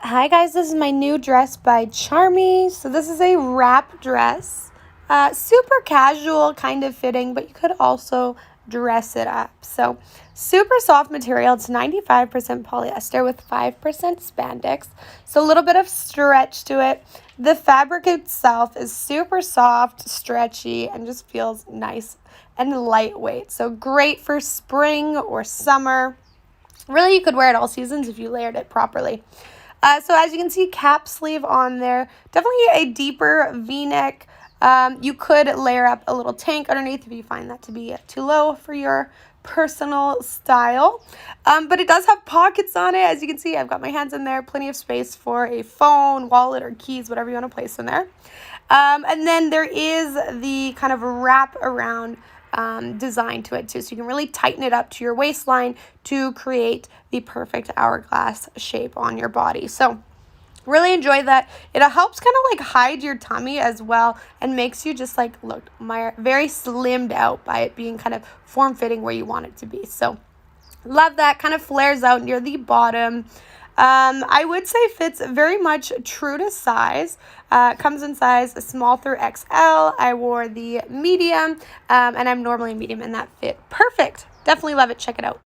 Hi guys, this is my new dress by CHARMYI. So this is a wrap dress. Super casual kind of fitting, but you could also dress it up. So super soft material. It's 95% polyester with 5% spandex. So a little bit of stretch to it. The fabric itself is super soft, stretchy, and just feels nice and lightweight. So great for spring or summer. Really, you could wear it all seasons if you layered it properly. So as you can see, cap sleeve on there. Definitely a deeper V-neck. You could layer up a little tank underneath if you find that to be too low for your personal style. But it does have pockets on it. As you can see, I've got my hands in there. Plenty of space for a phone, wallet, or keys, whatever you want to place in there. And then there is the kind of wrap around design to it too, so you can really tighten it up to your waistline to create the perfect hourglass shape on your body. So really enjoy that. It helps kind of like hide your tummy as well and makes you just like look very slimmed out by it being kind of form-fitting where you want it to be. So love that. Kind of flares out near the bottom. I would say fits very much true to size. Comes in size small through XL. I wore the medium, and I'm normally medium, and that fit perfect. Definitely love it. Check it out.